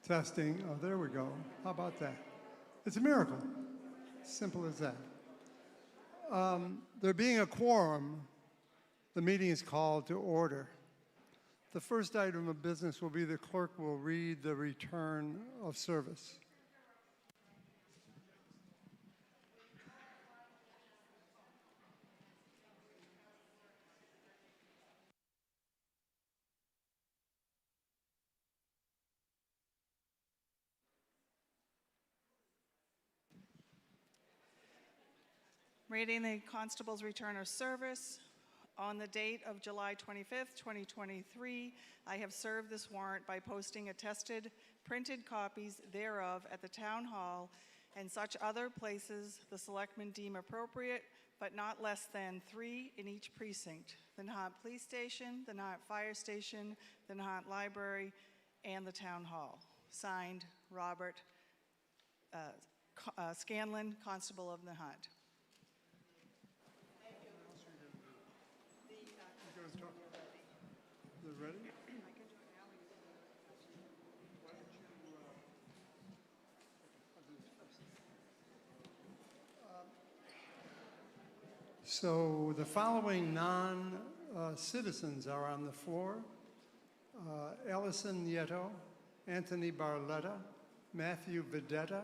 Testing. Oh, there we go. How about that? It's a miracle. Simple as that. There being a quorum, the meeting is called to order. The first item of business will be the clerk will read the return of service. Reading the Constable's return of service. On the date of July 25th, 2023, I have served this warrant by posting attested printed copies thereof at the Town Hall and such other places the Selectmen deem appropriate, but not less than 3 in each precinct: the Nahant Police Station, the Nahant Fire Station, the Nahant Library, and the Town Hall. Signed, Robert Scanlon, Constable of Nahant. They're ready? So the following non-citizens are on the floor. Ellison Nieto, Anthony Barletta, Matthew Vedetta,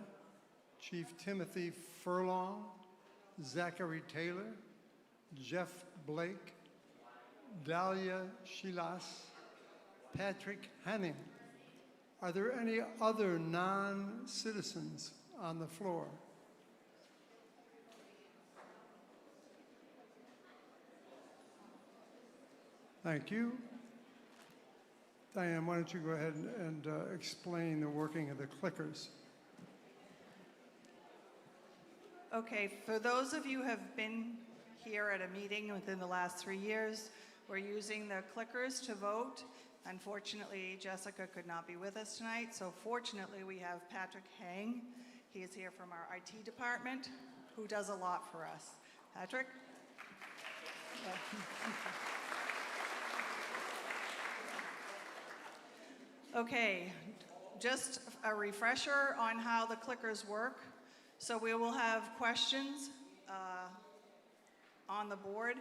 Chief Timothy Furlong, Zachary Taylor, Jeff Blake, Dahlia Shilas, Patrick Hanning. Are there any other non-citizens on the floor? Thank you. Diane, why don't you go ahead and explain the working of the clickers? Okay, for those of you who have been here at a meeting within the last 3 years, we're using the clickers to vote. Unfortunately, Jessica could not be with us tonight, so fortunately we have Patrick Hang. He is here from our IT department, who does a lot for us. Patrick? Okay, just a refresher on how the clickers work. So we will have questions on the board,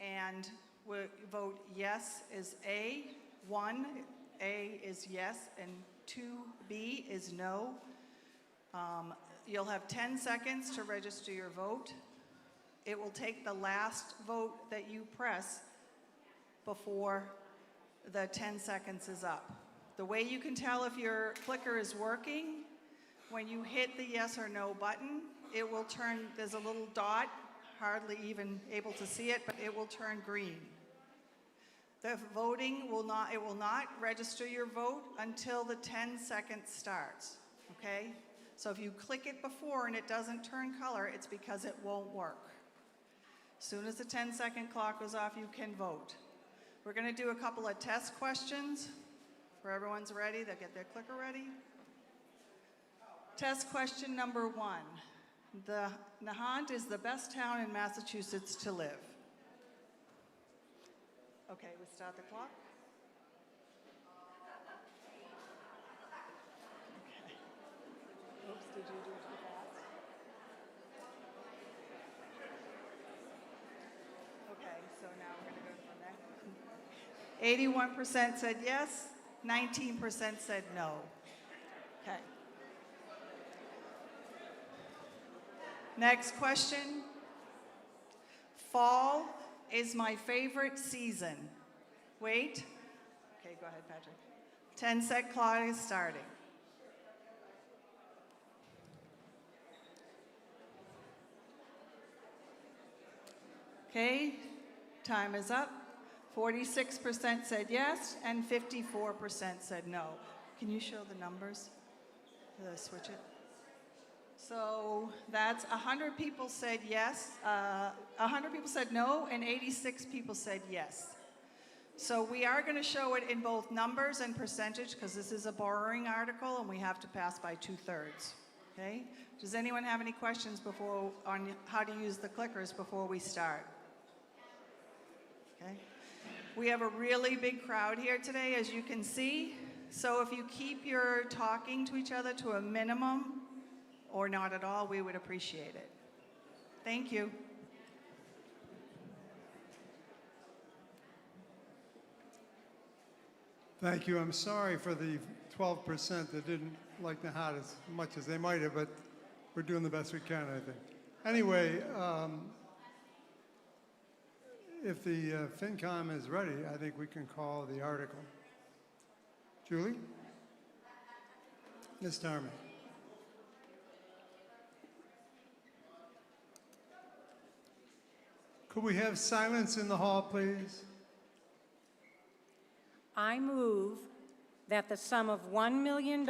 and we'll vote yes is A, 1, A is yes, and 2B is no. You'll have 10 seconds to register your vote. It will take the last vote that you press before the 10 seconds is up. The way you can tell if your clicker is working, when you hit the yes or no button, it will turn, there's a little dot, hardly even able to see it, but it will turn green. The voting will not, it will not register your vote until the 10 seconds starts, okay? So if you click it before and it doesn't turn color, it's because it won't work. As soon as the 10-second clock goes off, you can vote. We're gonna do a couple of test questions. Where everyone's ready, they'll get their clicker ready. Test question number 1. The Nahant is the best town in Massachusetts to live. Okay, we'll start the clock. Okay. Oops, did you do it too fast? Okay, so now we're gonna go from there. 81% said yes. 19% said no. Okay. Next question. Fall is my favorite season. Wait. Okay, go ahead, Patrick. 10-second clock is starting. Okay, time is up. 46% said yes, and 54% said no. Can you show the numbers? Switch it. So that's 100 people said yes, 100 people said no, and 86 people said yes. So we are going to show it in both numbers and percentage, because this is a borrowing article, and we have to pass by 2/3. Okay? Does anyone have any questions before on how to use the clickers before we start? Okay. We have a really big crowd here today, as you can see. So if you keep your talking to each other to a minimum or not at all, we would appreciate it. Thank you. Thank you. I'm sorry for the 12% that didn't like Nahant as much as they might have, but we're doing the best we can, I think. Anyway, if the FinCom is ready, I think we can call the article. Julie? Ms. Darman. Could we have silence in the hall, please? I move that the sum of $1 million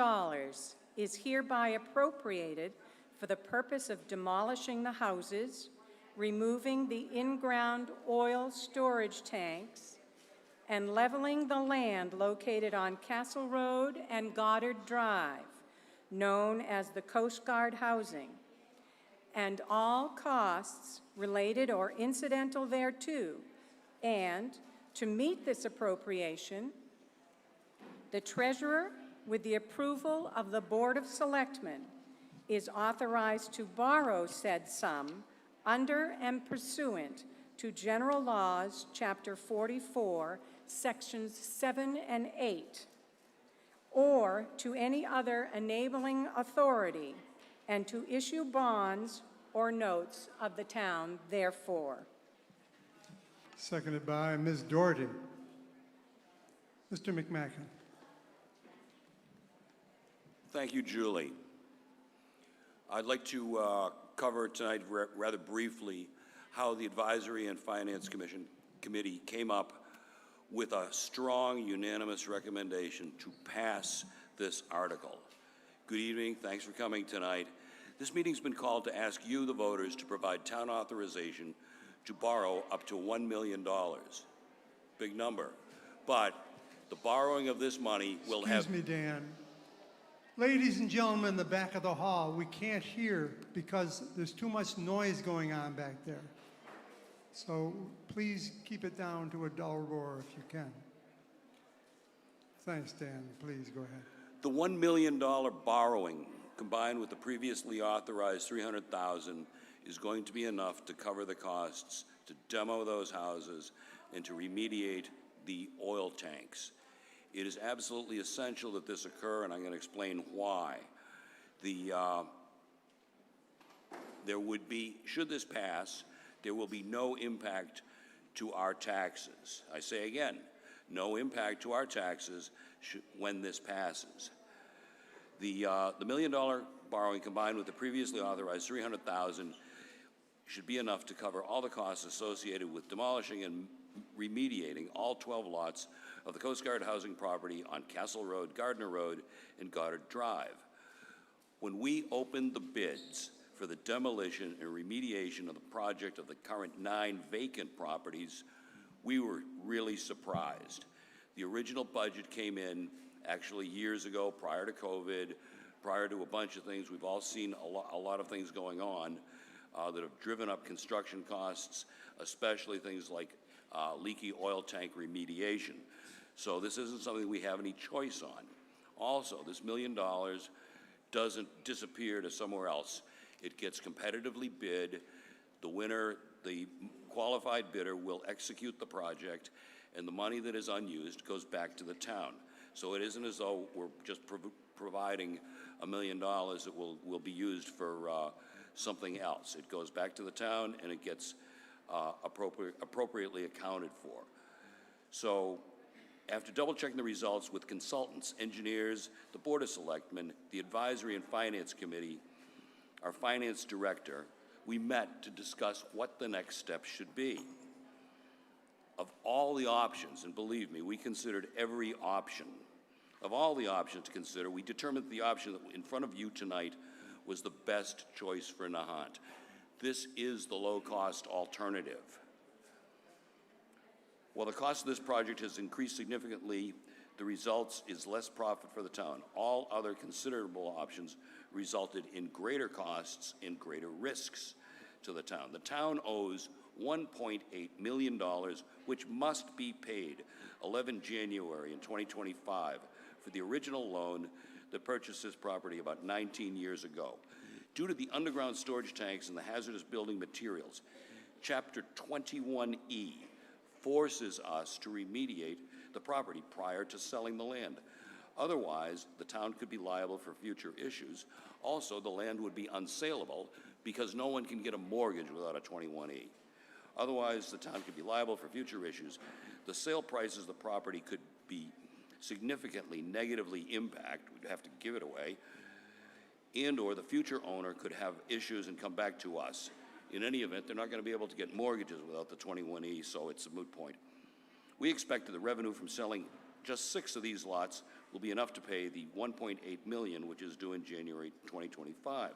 is hereby appropriated for the purpose of demolishing the houses, removing the in-ground oil storage tanks, and leveling the land located on Castle Road and Goddard Drive, known as the Coast Guard housing, and all costs related or incidental thereto, and to meet this appropriation, the Treasurer, with the approval of the Board of Selectmen, is authorized to borrow said sum under and pursuant to General Laws, Chapter 44, Sections 7 and 8, or to any other enabling authority, and to issue bonds or notes of the town therefore. Seconded by Ms. Doherty. Mr. McMacken. Thank you, Julie. I'd like to cover tonight rather briefly how the Advisory and Finance Committee came up with a strong, unanimous recommendation to pass this article. Good evening. Thanks for coming tonight. This meeting's been called to ask you, the voters, to provide town authorization to borrow up to $1 million. Big number. But the borrowing of this money will have... Excuse me, Dan. Ladies and gentlemen in the back of the hall, we can't hear because there's too much noise going on back there. So please keep it down to a dull roar if you can. Thanks, Dan. Please go ahead. The $1 million borrowing, combined with the previously authorized $300,000, is going to be enough to cover the costs to demo those houses and to remediate the oil tanks. It is absolutely essential that this occur, and I'm going to explain why. There would be, should this pass, there will be no impact to our taxes. I say again, no impact to our taxes when this passes. The $1 million borrowing, combined with the previously authorized $300,000, should be enough to cover all the costs associated with demolishing and remediating all 12 lots of the Coast Guard housing property on Castle Road, Gardner Road, and Goddard Drive. When we opened the bids for the demolition and remediation of the project of the current 9 vacant properties, we were really surprised. The original budget came in actually years ago, prior to COVID, prior to a bunch of things. We've all seen a lot of things going on that have driven up construction costs, especially things like leaky oil tank remediation. So this isn't something we have any choice on. Also, this $1 million doesn't disappear to somewhere else. It gets competitively bid. The winner, the qualified bidder, will execute the project, and the money that is unused goes back to the town. So it isn't as though we're just providing $1 million that will be used for something else. It goes back to the town, and it gets appropriately accounted for. So after double-checking the results with consultants, engineers, the Board of Selectmen, the Advisory and Finance Committee, our finance director, we met to discuss what the next step should be. Of all the options, and believe me, we considered every option. Of all the options to consider, we determined that the option that in front of you tonight was the best choice for Nahant. This is the low-cost alternative. While the cost of this project has increased significantly, the results is less profit for the town. All other considerable options resulted in greater costs and greater risks to the town. The town owes $1.8 million, which must be paid 11 January in 2025 for the original loan that purchased this property about 19 years ago. Due to the underground storage tanks and the hazardous building materials, Chapter 21E forces us to remediate the property prior to selling the land. Otherwise, the town could be liable for future issues. Also, the land would be unsaleable because no one can get a mortgage without a 21E. Otherwise, the town could be liable for future issues. The sale prices of the property could be significantly negatively impacted. We'd have to give it away. And/or the future owner could have issues and come back to us. In any event, they're not going to be able to get mortgages without the 21E, so it's a moot point. We expect that the revenue from selling just 6 of these lots will be enough to pay the $1.8 million, which is due in January 2025.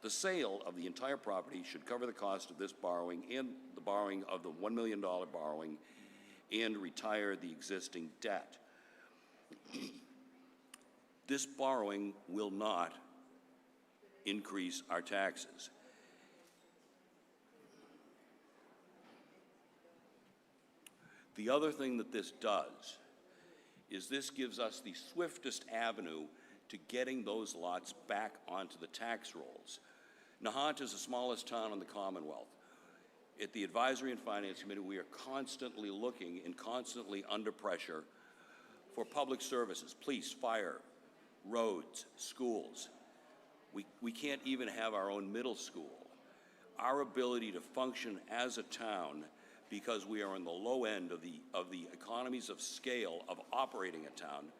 The sale of the entire property should cover the cost of this borrowing and the borrowing of the $1 million borrowing and retire the existing debt. This borrowing will not increase our taxes. The other thing that this does is this gives us the swiftest avenue to getting those lots back onto the tax rolls. Nahant is the smallest town in the Commonwealth. At the Advisory and Finance Committee, we are constantly looking and constantly under pressure for public services, police, fire, roads, schools. We can't even have our own middle school. Our ability to function as a town, because we are on the low end of the economies of scale of operating a town,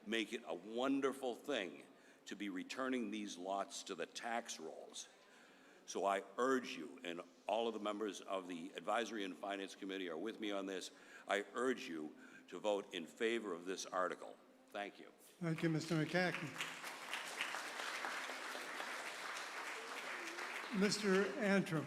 make it a wonderful thing to be returning these lots to the tax rolls. So I urge you, and all of the members of the Advisory and Finance Committee are with me on this, I urge you to vote in favor of this article. Thank you. Thank you, Mr. McCacken. Mr. Antrim.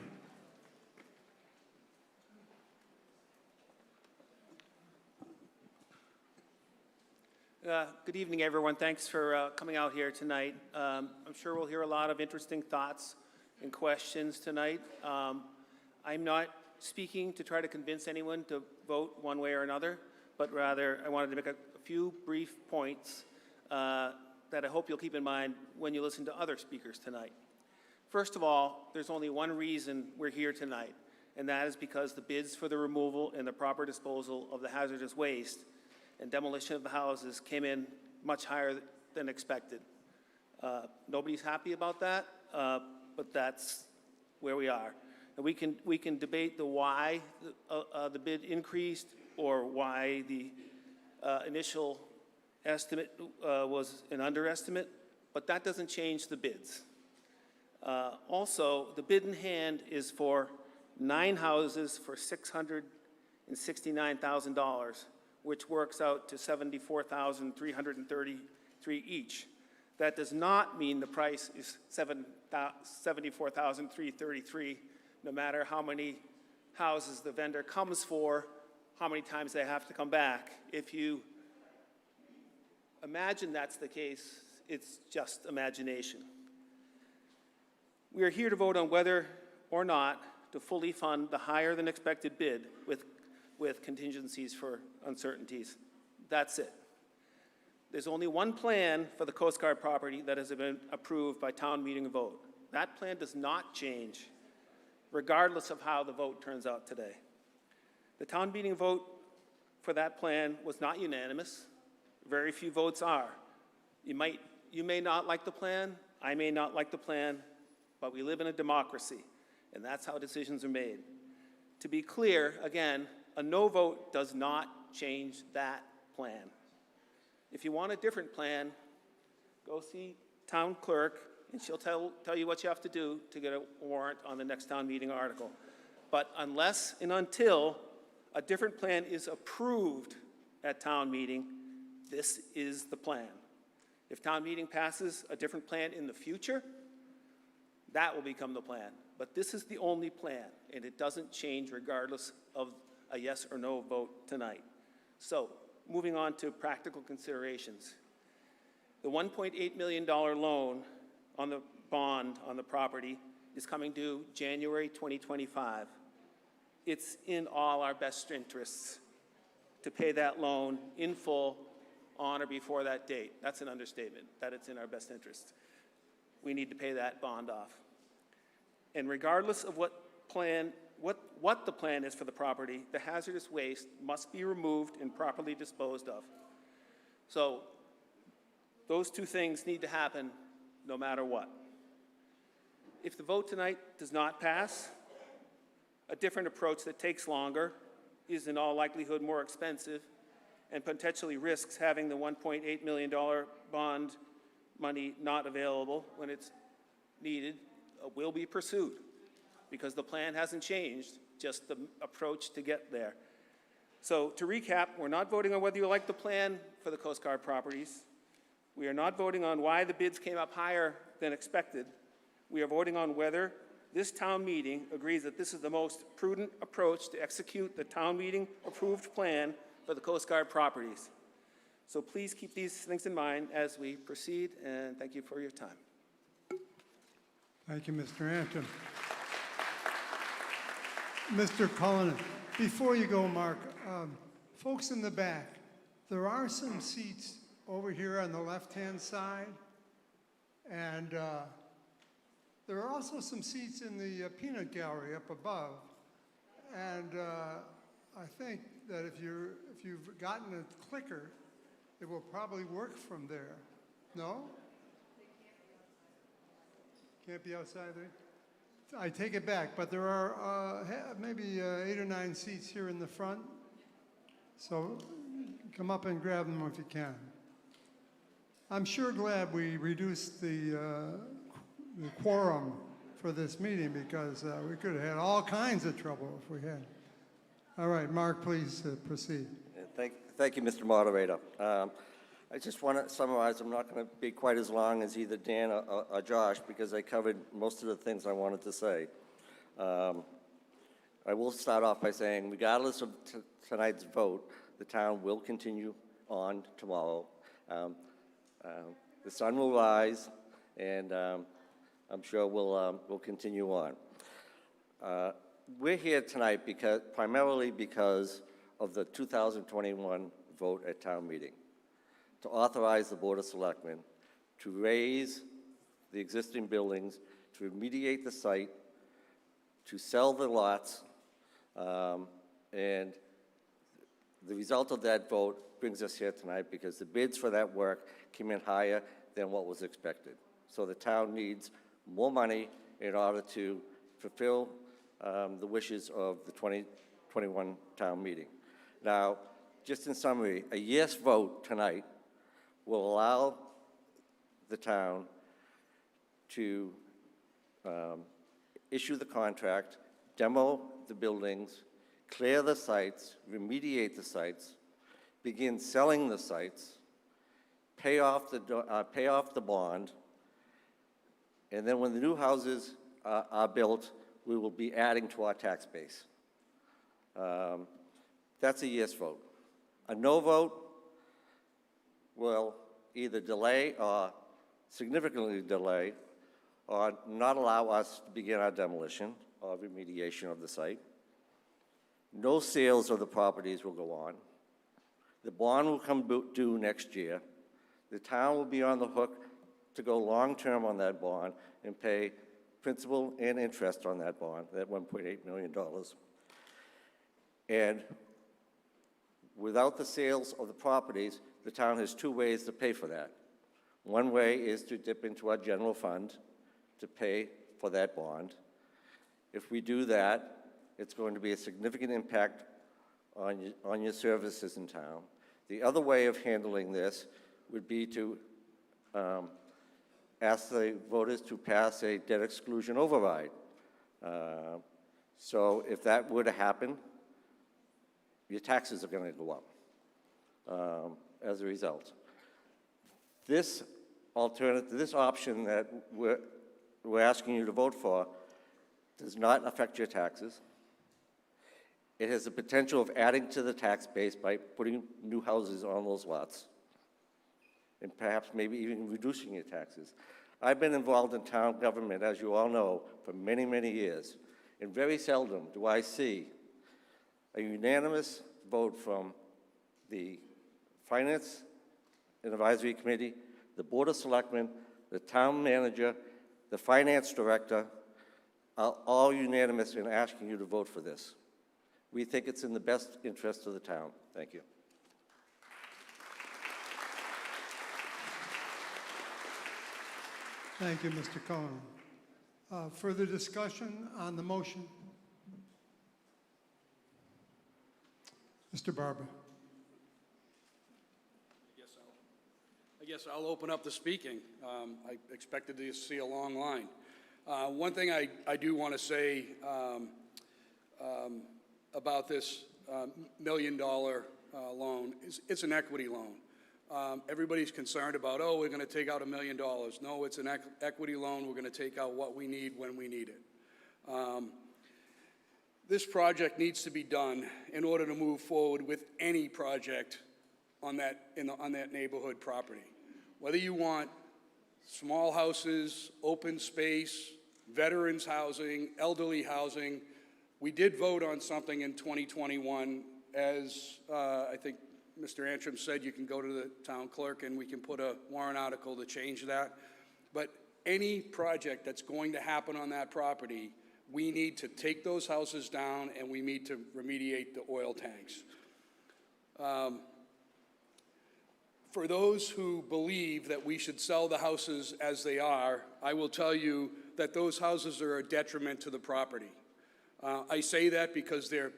Good evening, everyone. Thanks for coming out here tonight. I'm sure we'll hear a lot of interesting thoughts and questions tonight. I'm not speaking to try to convince anyone to vote one way or another, but rather I wanted to make a few brief points that I hope you'll keep in mind when you listen to other speakers tonight. First of all, there's only one reason we're here tonight, and that is because the bids for the removal and the proper disposal of the hazardous waste and demolition of the houses came in much higher than expected. Nobody's happy about that, but that's where we are. And we can debate the why the bid increased or why the initial estimate was an underestimate, but that doesn't change the bids. Also, the bid in hand is for 9 houses for $669,000, which works out to $74,333 each. That does not mean the price is $74,333, no matter how many houses the vendor comes for, how many times they have to come back. If you imagine that's the case, it's just imagination. We are here to vote on whether or not to fully fund the higher than expected bid with contingencies for uncertainties. That's it. There's only one plan for the Coast Guard property that has been approved by town meeting vote. That plan does not change, regardless of how the vote turns out today. The town meeting vote for that plan was not unanimous. Very few votes are. You may not like the plan, I may not like the plan, but we live in a democracy, and that's how decisions are made. To be clear, again, a no vote does not change that plan. If you want a different plan, go see town clerk, and she'll tell you what you have to do to get a warrant on the next town meeting article. But unless and until a different plan is approved at town meeting, this is the plan. If town meeting passes a different plan in the future, that will become the plan. But this is the only plan, and it doesn't change regardless of a yes or no vote tonight. So, moving on to practical considerations. The $1.8 million loan on the bond on the property is coming due January 2025. It's in all our best interests to pay that loan in full on or before that date. That's an understatement, that it's in our best interest. We need to pay that bond off. And regardless of what the plan is for the property, the hazardous waste must be removed and properly disposed of. So those two things need to happen no matter what. If the vote tonight does not pass, a different approach that takes longer, is in all likelihood more expensive, and potentially risks having the $1.8 million bond money not available when it's needed, will be pursued, because the plan hasn't changed, just the approach to get there. So to recap, we're not voting on whether you like the plan for the Coast Guard properties. We are not voting on why the bids came up higher than expected. We are voting on whether this town meeting agrees that this is the most prudent approach to execute the town meeting approved plan for the Coast Guard properties. So please keep these things in mind as we proceed, and thank you for your time. Thank you, Mr. Anton. Mr. Cullinan, before you go, Mark, folks in the back, there are some seats over here on the left-hand side, and there are also some seats in the peanut gallery up above. And I think that if you've gotten a clicker, it will probably work from there. No? Can't be outside there? I take it back, but there are maybe 8 or 9 seats here in the front. So come up and grab them if you can. I'm sure glad we reduced the quorum for this meeting, because we could have had all kinds of trouble if we had. All right, Mark, please proceed. Thank you, Mr. Moderator. I just want to summarize. I'm not going to be quite as long as either Dan or Josh, because I covered most of the things I wanted to say. I will start off by saying, regardless of tonight's vote, the town will continue on tomorrow. The sun will rise, and I'm sure we'll continue on. We're here tonight primarily because of the 2021 vote at town meeting, to authorize the Board of Selectmen to raise the existing buildings, to remediate the site, to sell the lots, and the result of that vote brings us here tonight, because the bids for that work came in higher than what was expected. So the town needs more money in order to fulfill the wishes of the 2021 town meeting. Now, just in summary, a yes vote tonight will allow the town to issue the contract, demo the buildings, clear the sites, remediate the sites, begin selling the sites, pay off the bond, and then when the new houses are built, we will be adding to our tax base. That's a yes vote. A no vote will either delay or significantly delay or not allow us to begin our demolition or remediation of the site. No sales of the properties will go on. The bond will come due next year. The town will be on the hook to go long-term on that bond and pay principal and interest on that bond, that $1.8 million. And without the sales of the properties, the town has 2 ways to pay for that. One way is to dip into our general fund to pay for that bond. If we do that, it's going to be a significant impact on your services in town. The other way of handling this would be to ask the voters to pass a debt exclusion override. So if that were to happen, your taxes are going to go up as a result. This option that we're asking you to vote for does not affect your taxes. It has the potential of adding to the tax base by putting new houses on those lots, and perhaps maybe even reducing your taxes. I've been involved in town government, as you all know, for many, many years, and very seldom do I see a unanimous vote from the Finance and Advisory Committee, the Board of Selectmen, the Town Manager, the Finance Director, are all unanimous in asking you to vote for this. We think it's in the best interest of the town. Thank you. Thank you, Mr. Cohen. Further discussion on the motion? Mr. Barber. I guess I'll open up the speaking. I expected to see a long line. One thing I do want to say about this $1 million loan is it's an equity loan. Everybody's concerned about, oh, we're going to take out $1 million. No, it's an equity loan. We're going to take out what we need when we need it. This project needs to be done in order to move forward with any project on that neighborhood property. Whether you want small houses, open space, veterans housing, elderly housing, we did vote on something in 2021. As I think Mr. Antrim said, you can go to the town clerk and we can put a warrant article to change that. But any project that's going to happen on that property, we need to take those houses down and we need to remediate the oil tanks. For those who believe that we should sell the houses as they are, I will tell you that those houses are a detriment to the property. I say that because they're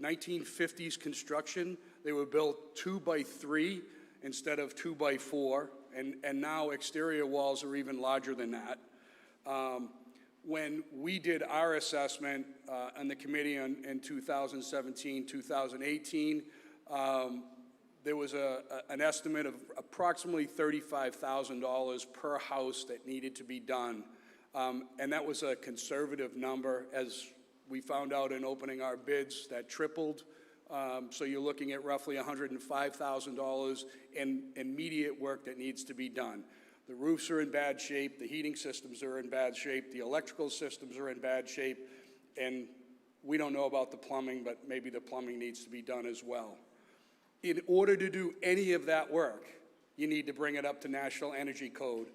1950s construction. They were built 2x3 instead of 2x4, and now exterior walls are even larger than that. When we did our assessment on the committee in 2017, 2018, there was an estimate of approximately $35,000 per house that needed to be done. And that was a conservative number. As we found out in opening our bids, that tripled. So you're looking at roughly $105,000 in immediate work that needs to be done. The roofs are in bad shape, the heating systems are in bad shape, the electrical systems are in bad shape, and we don't know about the plumbing, but maybe the plumbing needs to be done as well. In order to do any of that work, you need to bring it up to National Energy Code.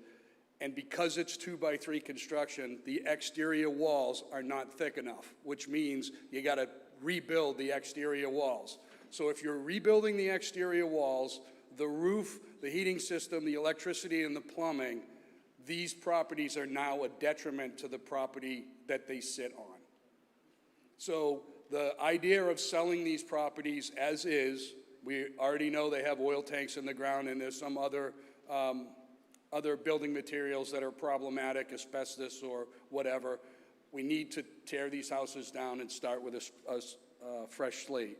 And because it's 2x3 construction, the exterior walls are not thick enough, which means you got to rebuild the exterior walls. So if you're rebuilding the exterior walls, the roof, the heating system, the electricity, and the plumbing, these properties are now a detriment to the property that they sit on. So the idea of selling these properties as is, we already know they have oil tanks in the ground and there's some other building materials that are problematic, asbestos or whatever. We need to tear these houses down and start with a fresh slate.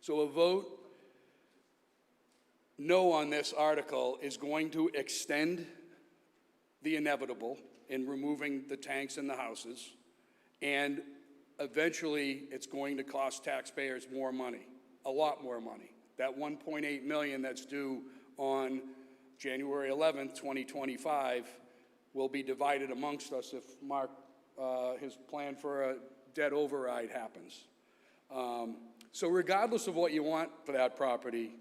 So a vote no on this article is going to extend the inevitable in removing the tanks in the houses, and eventually it's going to cost taxpayers more money, a lot more money. That $1.8 million that's due on January 11th, 2025 will be divided amongst us if Mark, his plan for a debt override happens. So regardless of what you want for that property,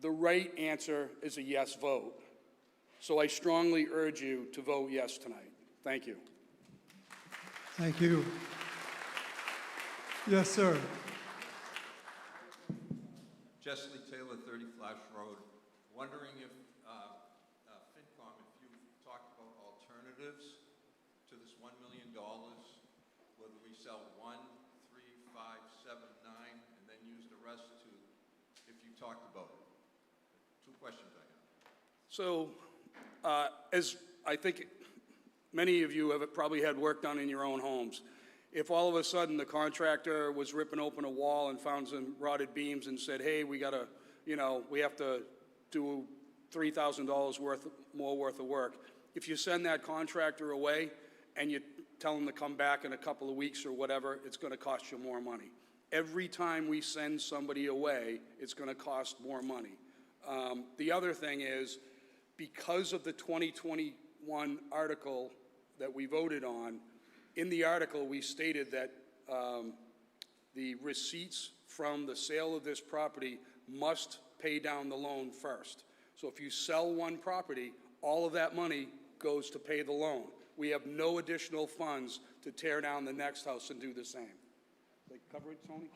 the right answer is a yes vote. So I strongly urge you to vote yes tonight. Thank you. Thank you. Yes, sir. Jessley Taylor, 30 Flash Road. Wondering if, FinCom, if you've talked about alternatives to this $1 million, whether we sell 1, 3, 5, 7, 9, and then use the rest to, if you talked about it. 2 questions I have. So as I think many of you have probably had work done in your own homes, if all of a sudden the contractor was ripping open a wall and found some rotted beams and said, hey, we gotta, we have to do $3,000 more worth of work. If you send that contractor away and you tell him to come back in a couple of weeks or whatever, it's gonna cost you more money. Every time we send somebody away, it's gonna cost more money. The other thing is, because of the 2021 article that we voted on, in the article we stated that the receipts from the sale of this property must pay down the loan first. So if you sell one property, all of that money goes to pay the loan. We have no additional funds to tear down the next house and do the same. They cover it, Tony?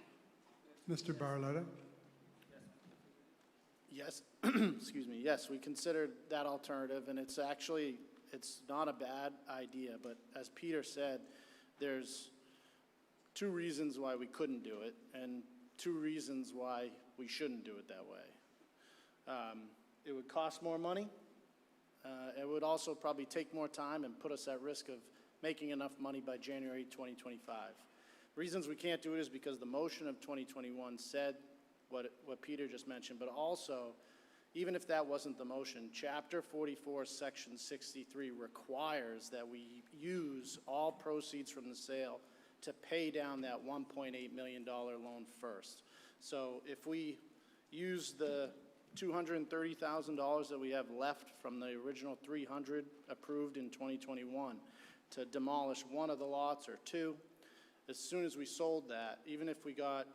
Mr. Barletta? Yes, excuse me, yes, we considered that alternative, and it's actually, it's not a bad idea, but as Peter said, there's two reasons why we couldn't do it, and two reasons why we shouldn't do it that way. It would cost more money. It would also probably take more time and put us at risk of making enough money by January 2025. Reasons we can't do it is because the motion of 2021 said what Peter just mentioned, but also, even if that wasn't the motion, Chapter 44, Section 63 requires that we use all proceeds from the sale to pay down that $1.8 million loan first. So if we use the $230,000 that we have left from the original $300 approved in 2021 to demolish one of the lots or two, as soon as we sold that, even if we got,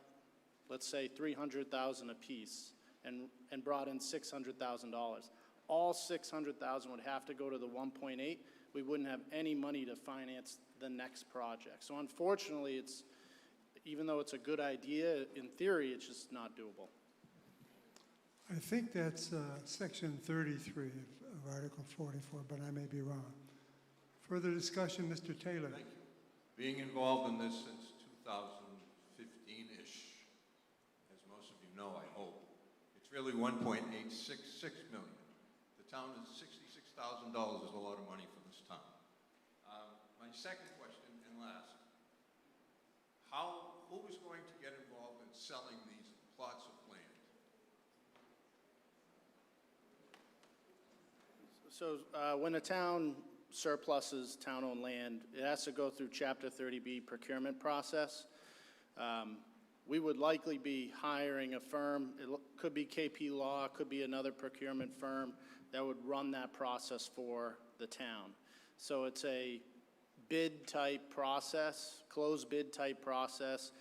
let's say, $300,000 apiece and brought in $600,000, all $600,000 would have to go to the 1.8. We wouldn't have any money to finance the next project. So unfortunately, even though it's a good idea, in theory, it's just not doable. I think that's section 33 of Article 44, but I may be wrong. Further discussion, Mr. Taylor. Thank you. Being involved in this since 2015-ish, as most of you know, I hope, it's really 1.866 million. The town is $66,000 is a lot of money for this town. My second question and last, who is going to get involved in selling these plots of land? So when a town surpluses town-owned land, it has to go through Chapter 30B procurement process. We would likely be hiring a firm, could be KP Law, could be another procurement firm that would run that process for the town. So it's a bid-type process, closed bid-type process,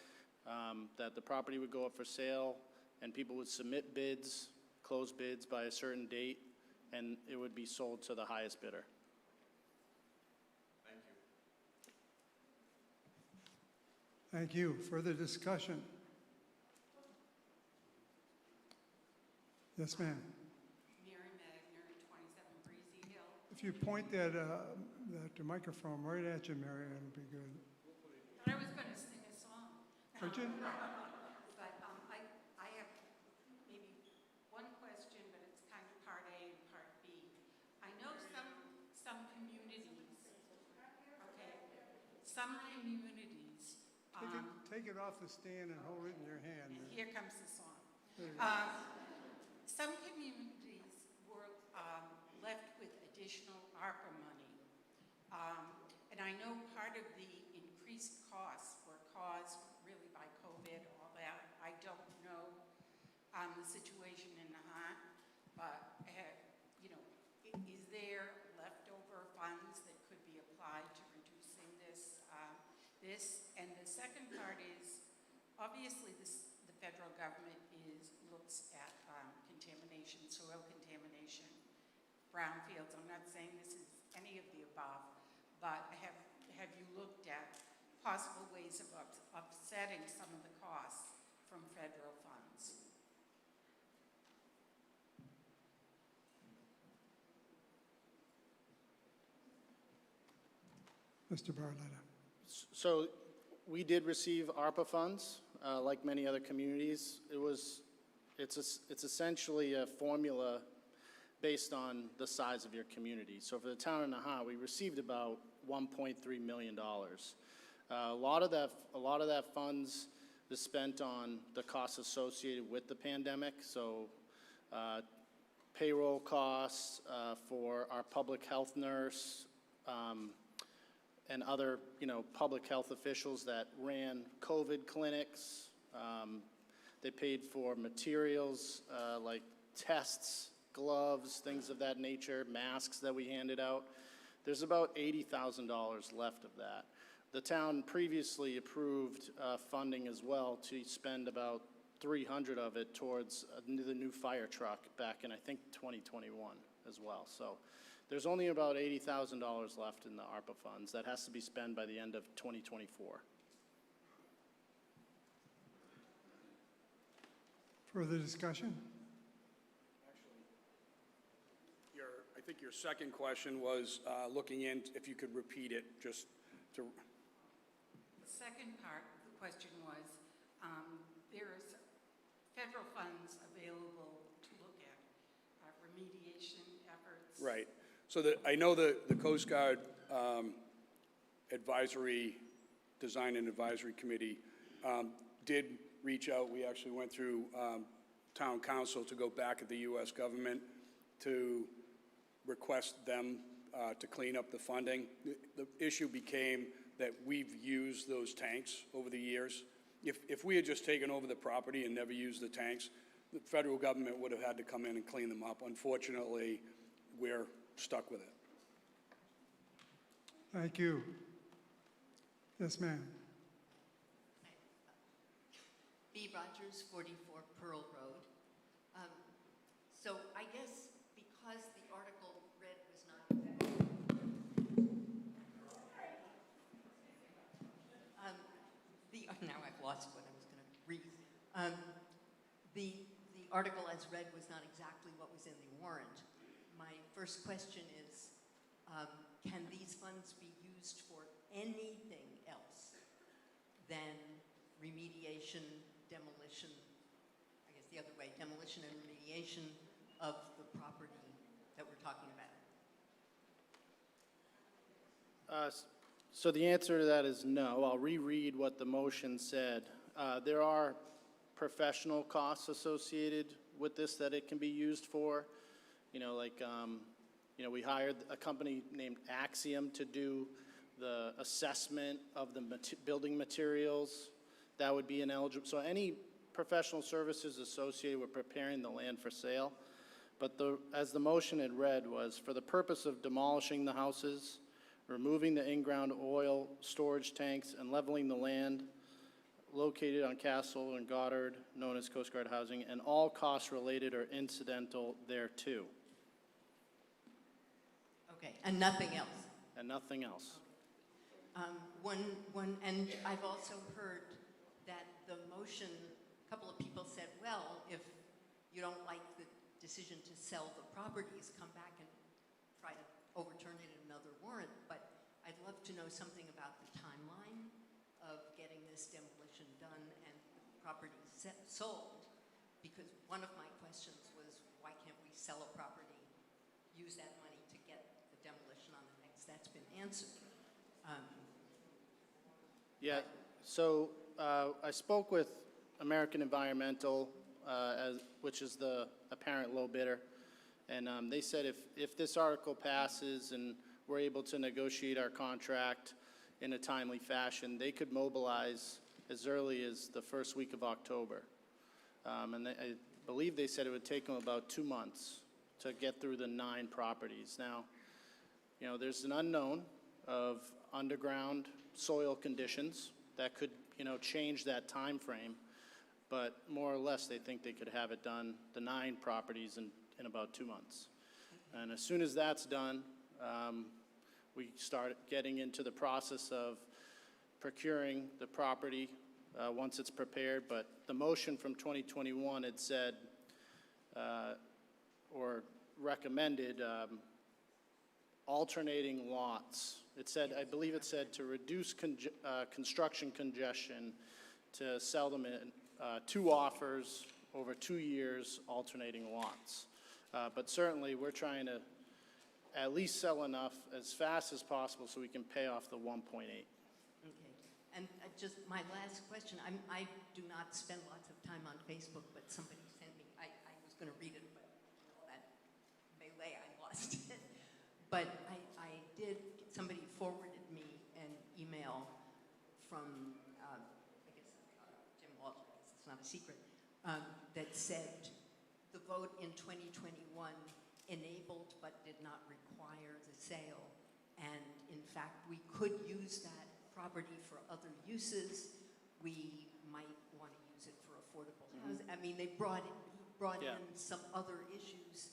that the property would go up for sale, and people would submit bids, closed bids by a certain date, and it would be sold to the highest bidder. Thank you. Thank you. Further discussion? Yes, ma'am. Mary Magner, 27 Breezy Hill. If you point that microphone right at you, Mary, it'll be good. But I was going to sing a song. Would you? But I have maybe one question, but it's kind of part A and part B. I know some communities, okay, some communities, Take it off the stand and hold it in your hand. and here comes the song. There you go. Some communities were left with additional ARPA money. And I know part of the increased costs were caused really by COVID, all that. I don't know the situation in Nahant, but is there leftover funds that could be applied to reducing this? And the second part is, obviously the federal government looks at contamination, soil contamination, brownfields. I'm not saying this is any of the above, but have you looked at possible ways of offsetting some of the costs from federal funds? Mr. Barletta. So we did receive ARPA funds, like many other communities. It's essentially a formula based on the size of your community. So for the town of Nahant, we received about $1.3 million. A lot of that funds is spent on the costs associated with the pandemic. So payroll costs for our public health nurse, and other, public health officials that ran COVID clinics. They paid for materials like tests, gloves, things of that nature, masks that we handed out. There's about $80,000 left of that. The town previously approved funding as well to spend about 300 of it towards the new fire truck back in, I think, 2021 as well. So there's only about $80,000 left in the ARPA funds. That has to be spent by the end of 2024. Further discussion? I think your second question was looking in, if you could repeat it, just to, The second part of the question was, there's federal funds available to look at remediation efforts. right. So I know the Coast Guard Advisory, Design and Advisory Committee did reach out. We actually went through town council to go back at the U.S. government to request them to clean up the funding. The issue became that we've used those tanks over the years. If we had just taken over the property and never used the tanks, the federal government would have had to come in and clean them up. Unfortunately, we're stuck with it. Thank you. Yes, ma'am. B. Rogers, 44 Pearl Road. So I guess because the article read was not now I've lost what I was going to read. The article as read was not exactly what was in the warrant. My first question is, can these funds be used for anything else than remediation, demolition, I guess the other way, demolition and remediation of the property that we're talking about? So the answer to that is no. I'll reread what the motion said. There are professional costs associated with this that it can be used for. You know, like, we hired a company named Axiom to do the assessment of the building materials. That would be ineligible. So any professional services associated with preparing the land for sale. But as the motion had read was, for the purpose of demolishing the houses, removing the in-ground oil storage tanks, and leveling the land located on Castle and Goddard, known as Coast Guard housing, and all costs related or incidental thereto. Okay, and nothing else? And nothing else. And I've also heard that the motion, a couple of people said, well, if you don't like the decision to sell the properties, come back and try to overturn it in another warrant. But I'd love to know something about the timeline of getting this demolition done and the property sold, because one of my questions was, why can't we sell a property, use that money to get the demolition on the next? That's been answered. Yeah, so I spoke with American Environmental, which is the apparent low bidder, and they said if this article passes and we're able to negotiate our contract in a timely fashion, they could mobilize as early as the first week of October. And I believe they said it would take them about 2 months to get through the 9 properties. Now, you know, there's an unknown of underground soil conditions that could, you know, change that time frame, but more or less they think they could have it done, the 9 properties, in about 2 months. And as soon as that's done, we start getting into the process of procuring the property once it's prepared. But the motion from 2021 had said, or recommended, alternating lots. It said, I believe it said, to reduce construction congestion, to sell them in 2 offers over 2 years, alternating lots. But certainly, we're trying to at least sell enough as fast as possible so we can pay off the 1.8. Okay. And just my last question, I do not spend lots of time on Facebook, but somebody sent me, I was going to read it, but all that melee, I lost it. But I did, somebody forwarded me an email from, I guess, Jim Walsh, I guess it's not a secret, that said the vote in 2021 enabled but did not require the sale. And in fact, we could use that property for other uses. We might want to use use it for affordable housing. I mean, they brought Yeah. in some other issues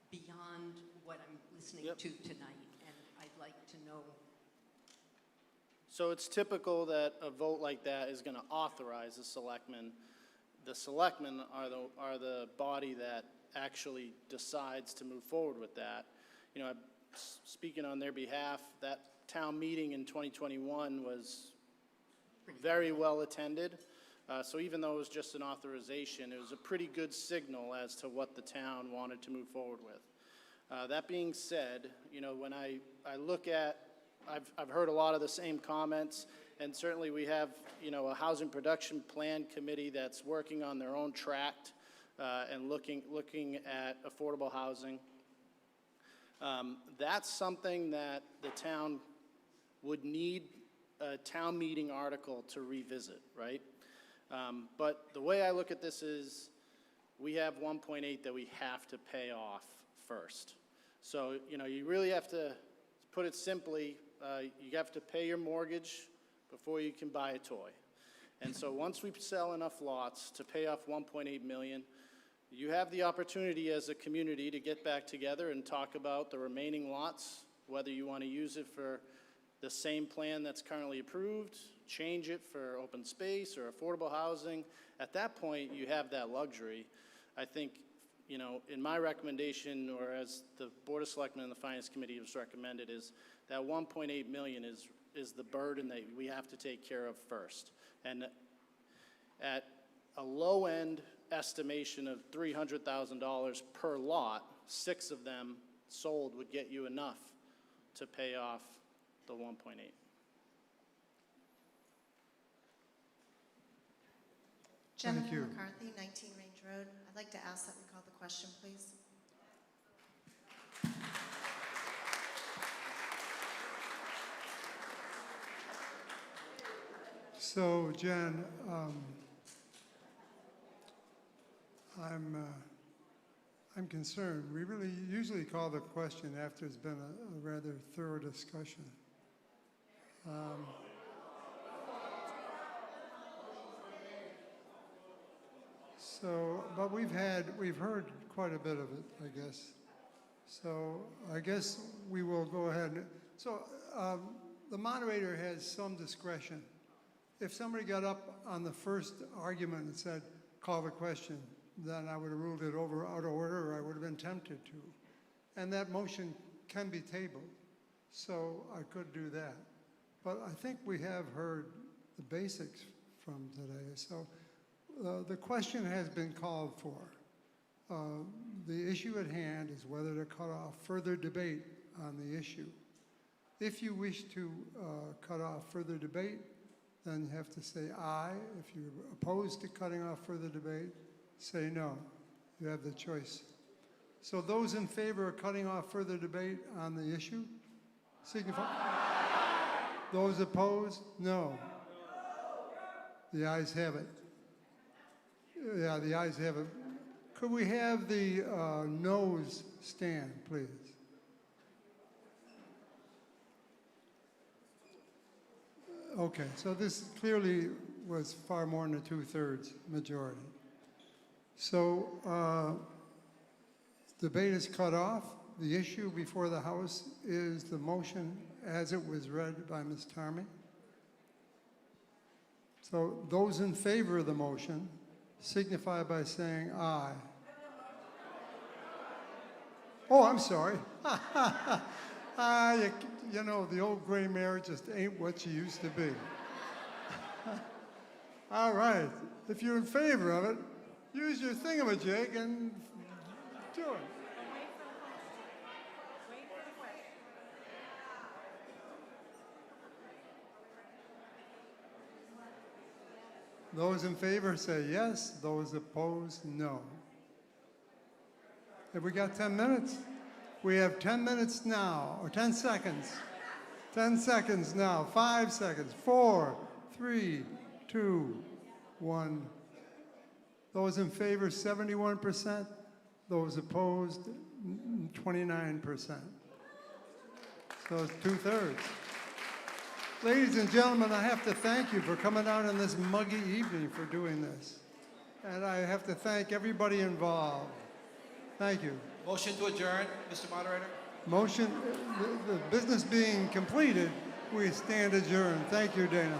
beyond what I'm listening Yep. to tonight, and I'd like to know. So it's typical that a vote like that is going to authorize the selectmen. The selectmen are the body that actually decides to move forward with that. You know, speaking on their behalf, that town meeting in 2021 was very well attended. So even though it was just an authorization, it was a pretty good signal as to what the town wanted to move forward with. That being said, you know, when I look at, I've heard a lot of the same comments, and certainly we have, you know, a housing production plan committee that's working on their own tract and looking at affordable housing. That's something that the town would need a town meeting article to revisit, right? But the way I look at this is we have 1.8 that we have to pay off first. So, you know, you really have to put it simply, you have to pay your mortgage before you can buy a toy. And so once we sell enough lots to pay off 1.8 million, you have the opportunity as a community to get back together and talk about the remaining lots, whether you want to use it for the same plan that's currently approved, change it for open space or affordable housing. At that point, you have that luxury. I think, you know, in my recommendation, or as the Board of Selectmen and the Finance Committee has recommended, is that 1.8 million is the burden that we have to take care of first. And at a low-end estimation of $300,000 per lot, 6 of them sold would get you enough to pay off the 1.8. Thank Jennifer you. McCarthy, 19 Range Road. I'd like to ask that we call the question, please. So, Jen, I'm concerned. We really usually call the question after there's been a rather thorough discussion. But we've heard quite a bit of it, I guess. So I guess we will go ahead. So the moderator has some discretion. If somebody got up on the first argument and said, call the question, then I would have ruled it over out of order, or I would have been tempted to. And that motion can be tabled, so I could do that. But I think we have heard the basics from today. So the question has been called for. The issue at hand is whether to cut off further debate on the issue. If you wish to cut off further debate, then you have to say aye. If you're opposed to cutting off further debate, say no. You have the choice. So those in favor of cutting off further debate on the issue, signify. Those opposed, no. The ayes have it. Yeah, the ayes have it. Could we have the noes stand, please? Okay, so this clearly was far more than a 2/3 majority. So debate is cut off. The issue before the House is the motion as it was read by Ms. Tarmy. So those in favor of the motion signify by saying aye. Oh, I'm sorry. You know, the old gray mare just ain't what she used to be. All right. If you're in favor of it, use your thingamajig and do it. Wait for the question. Those in favor say yes. Those opposed, no. Have we got 10 minutes? We have 10 minutes now, or 10 seconds. 10 seconds now. 5 seconds. 4, 3, 2, 1. Those in favor, 71%. Those opposed, 29%. So it's 2/3. Ladies and gentlemen, I have to thank you for coming out on this muggy evening for doing this. And I have to thank everybody involved. Thank you. Motion to adjourn, Mr. Moderator? Motion, the business being completed, we stand adjourned. Thank you, Dana.